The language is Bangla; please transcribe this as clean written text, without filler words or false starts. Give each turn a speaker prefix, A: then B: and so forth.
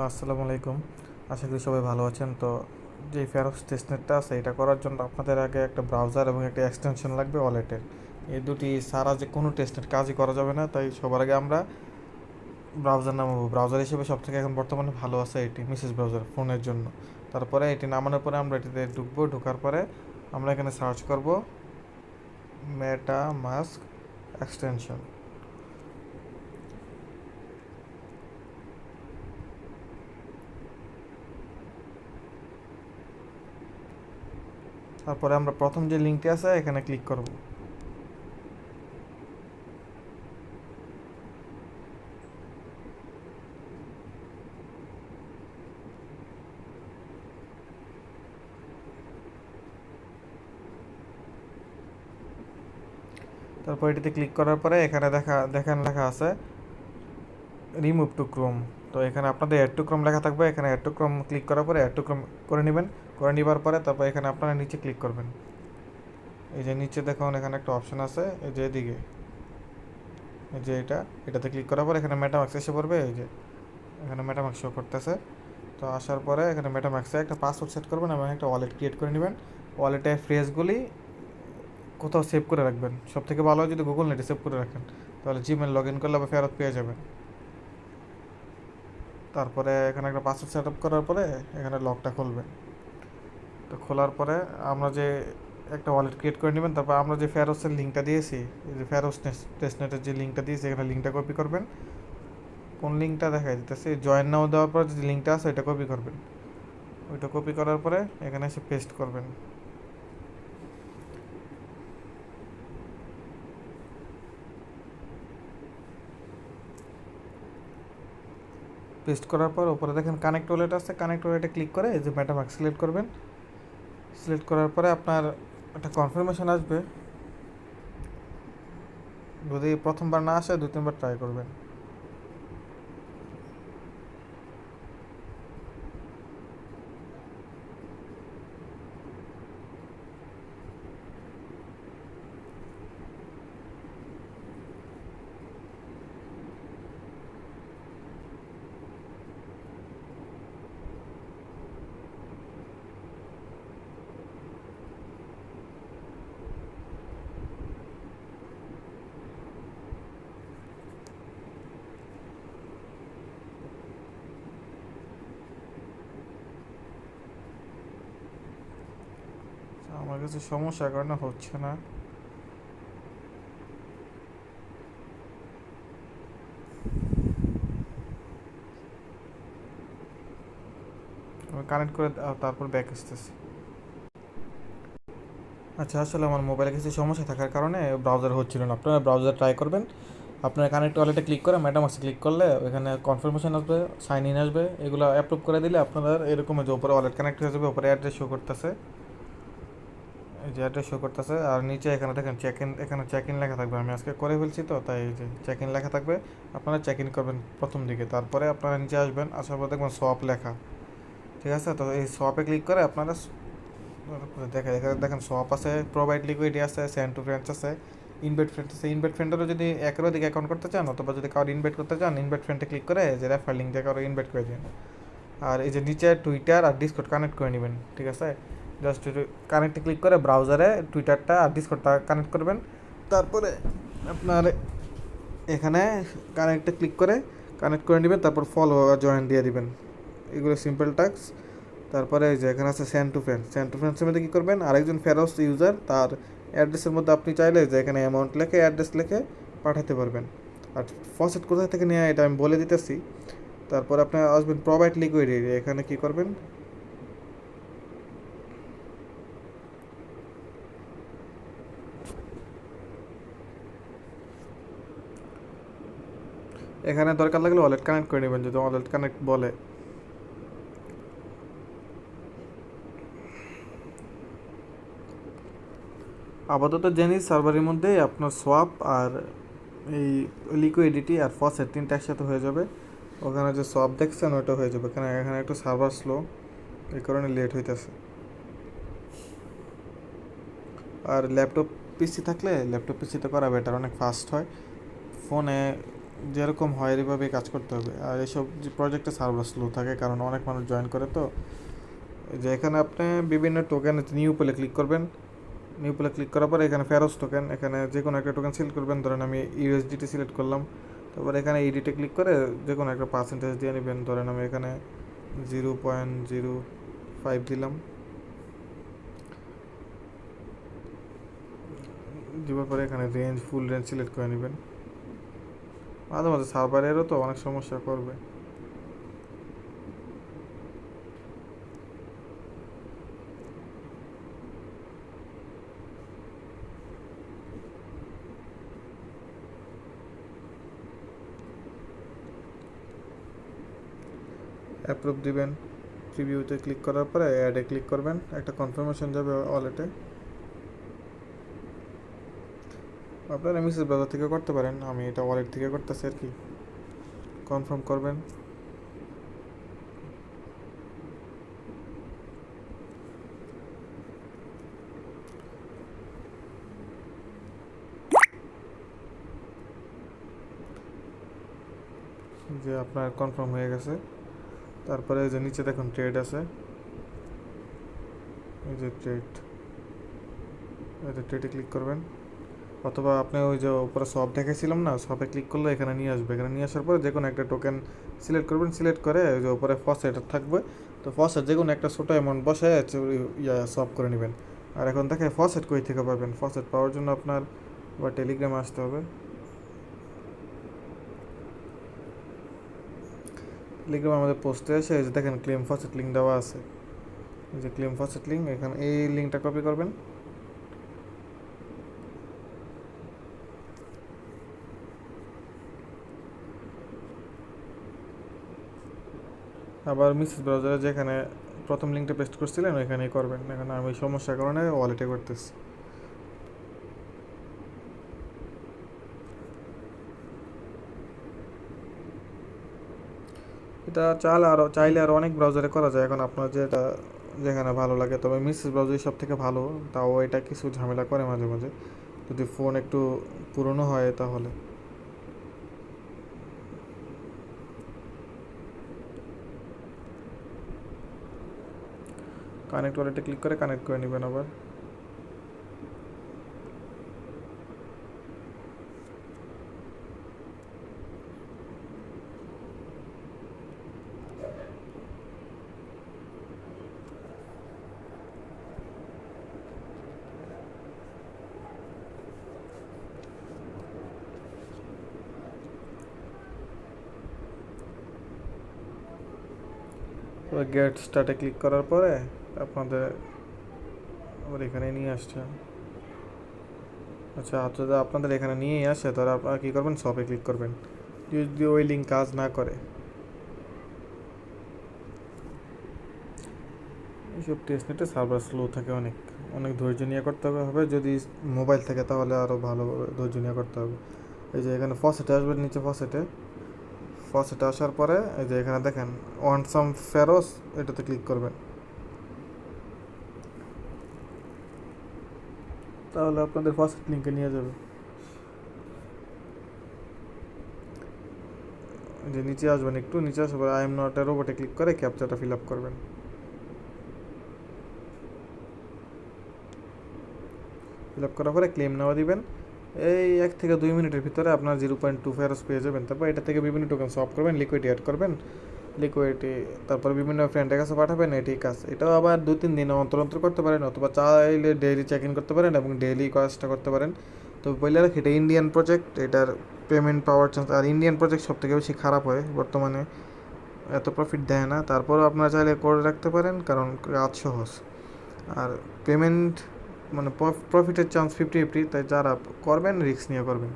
A: আসসালামু আলাইকুম। আশা করি সবাই ভালো আছেন। তো যে ফেরক্স টেস্টনেটটা আছে এটা করার জন্য আপনাদের আগে একটা ব্রাউজার এবং একটা এক্সটেনশন লাগবে ওয়ালেটের। এই দুটি ছাড়া যে কোনো টেস্টনেট কাজই করা যাবে না, তাই সবার আগে আমরা ব্রাউজার নামাবো। ব্রাউজার হিসেবে সবথেকে এখন বর্তমানে ভালো আছে এটি মেসেজ ব্রাউজার ফোনের জন্য। তারপরে এটি নামানোর পরে আমরা এটিতে ঢুকবো। ঢোকার পরে আমরা এখানে সার্চ করব মেটা মাস্ক এক্সটেনশন। তারপরে আমরা প্রথম যে লিঙ্কটি আছে এখানে ক্লিক করব। তারপর এটিতে ক্লিক করার পরে এখানে দেখেন লেখা আছে রিমুভ টু ক্রোম। তো এখানে আপনাদের অ্যাড টু ক্রোম লেখা থাকবে, এখানে অ্যাড টু ক্রোম ক্লিক করার পরে অ্যাড টু ক্রোম করে নেবেন। করে নেবার পরে তারপর এখানে আপনারা নিচে ক্লিক করবেন। এই যে নিচে দেখুন এখানে একটা অপশন আছে, এই যে এদিকে, এই যে এটাতে ক্লিক করার পরে এখানে মেটামাক্স এসে পড়বে। এই যে এখানে মেটামাক্স শো করতেছে। তো আসার পরে এখানে মেটামাক্সে একটা পাসওয়ার্ড সেট করবেন এবং একটা ওয়ালেট ক্রিয়েট করে নেবেন। ওয়ালেটে ফ্রেজগুলি কোথাও সেভ করে রাখবেন। সব থেকে ভালো হয় যদি গুগল নেটে সেভ করে রাখেন, তাহলে জিমেল লগ ইন করলে আবার ফেরত পেয়ে যাবেন। তারপরে এখানে একটা পাসওয়ার্ড সেট আপ করার পরে এখানে লকটা খুলবেন। তো খোলার পরে আমরা যে একটা ওয়ালেট ক্রিয়েট করে নেবেন। তারপর আমরা যে ফেরোসের লিঙ্কটা দিয়েছি, এই যে ফেরোস টেস্টনেটের যে লিঙ্কটা দিয়েছি, এখানে লিঙ্কটা কপি করবেন। কোন লিঙ্কটা দেখা দিতেছে, জয়েন নাও দেওয়ার পর যে লিঙ্কটা আছে ওইটা কপি করবেন। ওইটা কপি করার পরে এখানে এসে পেস্ট করবেন। পেস্ট করার পর উপরে দেখেন কানেক্ট ওয়ালেট আছে, কানেক্ট ওয়ালেটে ক্লিক করে এই যে মেটামাস্ক সিলেক্ট করবেন। সিলেক্ট করার পরে আপনার একটা কনফার্মেশন আসবে। যদি প্রথমবার না আসে 2-3 বার ট্রাই করবেন। আমার কাছে সমস্যার কারণে হচ্ছে না। আমি কানেক্ট করে তারপর ব্যাক আসতেছি। আচ্ছা, আসলে আমার মোবাইলে কিছু সমস্যা থাকার কারণে ব্রাউজার হচ্ছিল না। আপনারা ব্রাউজার ট্রাই করবেন। আপনার কানেক্ট ওয়ালেটে ক্লিক করে মেটামাক্সে ক্লিক করলে ওখানে কনফার্মেশন আসবে, সাইন ইন আসবে। এগুলো অ্যাপ্রুভ করে দিলে আপনাদের এরকম যে উপরে ওয়ালেট কানেক্ট হয়ে যাবে, উপরে অ্যাড্রেস শো করতেছে, এই যে অ্যাড্রেস শো করতেছে। আর নিচে এখানে দেখেন চেক ইন, এখানে চেক ইন লেখা থাকবে। আমি আজকে করে ফেলছি তো তাই এই যে চেক ইন লেখা থাকবে। আপনারা চেক ইন করবেন প্রথম দিকে, তারপরে আপনারা নিচে আসবেন। আসার পর দেখবেন সোয়াপ লেখা, ঠিক আছে? তো এই সোয়াপে ক্লিক করে আপনারা দেখেন এখানে দেখেন সোয়াপ আছে, প্রোভাইড লিকুইডিটি আছে, সেন্ড টু ফ্রেন্ডস আছে, ইনভাইট ফ্রেন্ড আছে। ইনভাইট ফ্রেন্ডেরও যদি একের দিকে অ্যাকাউন্ট করতে চান অথবা যদি কারো ইনভাইট করতে চান, ইনভাইট ফ্রেন্ডে ক্লিক করে যে রেফার লিঙ্ক দিয়ে কারো ইনভাইট করে দিন। আর এই যে নিচে টুইটার আর ডিসকর্ড কানেক্ট করে নেবেন, ঠিক আছে? জাস্ট কানেক্টে ক্লিক করে ব্রাউজারে টুইটারটা আর ডিসকর্ডটা কানেক্ট করবেন। তারপরে আপনার এখানে কানেক্টে ক্লিক করে কানেক্ট করে নেবেন। তারপর ফলো আর জয়েন দিয়ে দিবেন। এগুলো সিম্পল টাস্ক। তারপরে এই যে এখানে আছে send to friends. Send to ফ্রেন্ডসের মধ্যে কী করবেন, আরেকজন ফেরোস ইউজার তার অ্যাড্রেসের মধ্যে আপনি চাইলে যে এখানে অ্যামাউন্ট লিখে অ্যাড্রেস লিখে পাঠাতে পারবেন। আর ফসেট কোথায় থেকে নেওয়া এটা আমি বলে দিতেছি। তারপর আপনি আসবেন প্রোভাইড লিকুইডিটি, এখানে কী করবেন, এখানে দরকার লাগলে ওয়ালেট কানেক্ট করে নেবেন যদি ওয়ালেট কানেক্ট বলে। আপাতত জেনিস সার্ভারের মধ্যে আপনার সোয়াপ আর এই লিকুইডিটি আর ফসেট তিনটা একসাথে হয়ে যাবে। ওখানে যে সোয়াপ দেখছেন ওইটা হয়ে যাবে। এখানে এখানে একটু সার্ভার স্লো, এই কারণে লেট হইতেছে। আর ল্যাপটপ পিসি থাকলে ল্যাপটপ পিসিতে করা বেটার, অনেক ফাস্ট হয়। ফোনে যেরকম হয় এভাবেই কাজ করতে হবে। আর এইসব যে প্রজেক্টে সার্ভার স্লো থাকে কারণ অনেক মানুষ জয়েন করে, তো যে এখানে আপনি বিভিন্ন টোকেন নিউ পেলে ক্লিক করবেন। নিউ পেলে ক্লিক করার পরে এখানে ফেরোস টোকেন, এখানে যে কোনো একটা টোকেন সিলেক্ট করবেন। ধরেন আমি ইউএসডিটি সিলেক্ট করলাম, তারপর এখানে ইডিটে ক্লিক করে যে কোনো একটা পার্সেন্টেজ দিয়ে নেবেন। ধরেন আমি এখানে 0.05 দিলাম, দেওয়ার পরে এখানে রেঞ্জ ফুল রেঞ্জ সিলেক্ট করে নেবেন। মাঝে মাঝে সার্ভারেরও তো অনেক সমস্যা করবে। অ্যাপ্রুভ দিবেন। প্রিভিউতে ক্লিক করার পরে অ্যাডে ক্লিক করবেন, একটা কনফার্মেশন যাবে ওয়ালেটে। আপনারা মেসেজ ব্রাউজার থেকে করতে পারেন, আমি এটা ওয়ালেট থেকে করতেছি আর কি। কনফার্ম করবেন। যে আপনার কনফার্ম হয়ে গেছে। তারপরে যে নিচে দেখুন ট্রেড আছে, এই যে ট্রেড, এই যে ট্রেডে ক্লিক করবেন। অথবা আপনি ওই যে উপরে সব দেখাইছিলাম না, সবে ক্লিক করলে এখানে নিয়ে আসবে। এখানে নিয়ে আসার পরে যে কোনো একটা টোকেন সিলেক্ট করবেন, সিলেক্ট করে ওই যে উপরে ফসেট থাকবে, তো ফসেট যে কোনো একটা ছোটো অ্যামাউন্ট বসে সব করে নেবেন। আর এখন দেখে ফসেট কই থেকে পাবেন। ফসেট পাওয়ার জন্য আপনার আবার টেলিগ্রামে আসতে হবে। টেলিগ্রাম আমাদের পোস্টে এসে এই যে দেখেন ক্লেম ফসেট লিঙ্ক দেওয়া আছে। এই যে ক্লেম ফসেট লিঙ্ক, এখানে এই লিঙ্কটা কপি করবেন। আবার মিসেস ব্রাউজারে যেখানে প্রথম লিঙ্কটা পেস্ট করছিলেন ওইখানেই করবেন। এখানে আমি সমস্যার কারণে ওয়ালেটে করতেছি। এটা চাইলে আরও অনেক ব্রাউজারে করা যায়, এখন আপনার যেটা যেখানে ভালো লাগে। তবে মিসেস ব্রাউজার সব থেকে ভালো, তাও এটা কিছু ঝামেলা করে মাঝে মাঝে, যদি ফোন একটু পুরনো হয় তাহলে। কানেক্ট ওয়ালেটে ক্লিক করে কানেক্ট করে নেবেন আবার। তো গেট স্টার্টে ক্লিক করার পরে আপনাদের আবার এখানে নিয়ে আসছে। আচ্ছা, যদি আপনাদের এখানে নিয়েই আসে তাহলে আপনারা কী করবেন, শপে ক্লিক করবেন। যদি ওই লিঙ্ক কাজ না করে, এইসব টেস্ট নেটে সার্ভার স্লো থাকে, অনেক অনেক ধৈর্য নিয়ে করতে হবে। যদি মোবাইল থাকে তাহলে আরও ভালোভাবে ধৈর্য নিয়ে করতে হবে। এই যে এখানে ফসেটে আসবেন, নিচে ফসেটে আসার পরে এই যে এখানে দেখেন ওয়ান সাম ফেরোস, এটাতে ক্লিক করবেন। তাহলে আপনাদের ফসেট লিঙ্কে নিয়ে যাবে। যে নিচে আসবেন, একটু নিচে আসার পরে আই এম নট এ রোবটে ক্লিক করে ক্যাপচাটা ফিল আপ করবেন। ফিল আপ করার পরে ক্লেম নেওয়া দিবেন। এই 1 থেকে 2 মিনিটের ভিতরে আপনার 0.2 ফেরোস পেয়ে যাবেন। তারপর এটা থেকে বিভিন্ন টোকেন সলভ করবেন, লিকুইডিটি অ্যাড করবেন। লিকুইডিটি তারপর বিভিন্ন ফ্রেন্ডের কাছে পাঠাবেন, এটি কাজ। এটাও আবার 2-3 দিন অন্তর অন্তর করতে পারেন, অথবা চাইলে ডেইলি চেক ইন করতে পারেন এবং ডেইলি কাজটা করতে পারেন। তো বললে রাখি, এটা ইন্ডিয়ান প্রজেক্ট, এটার পেমেন্ট পাওয়ার চান্স, আর ইন্ডিয়ান প্রজেক্ট সব থেকে বেশি খারাপ হয় বর্তমানে, এত প্রফিট দেয় না। তারপরও আপনারা চাইলে করে রাখতে পারেন কারণ কাজ সহজ। আর পেমেন্ট মানে প্রফিটের চান্স 50-50, তাই যারা করবেন রিস্ক নিয়ে করবেন।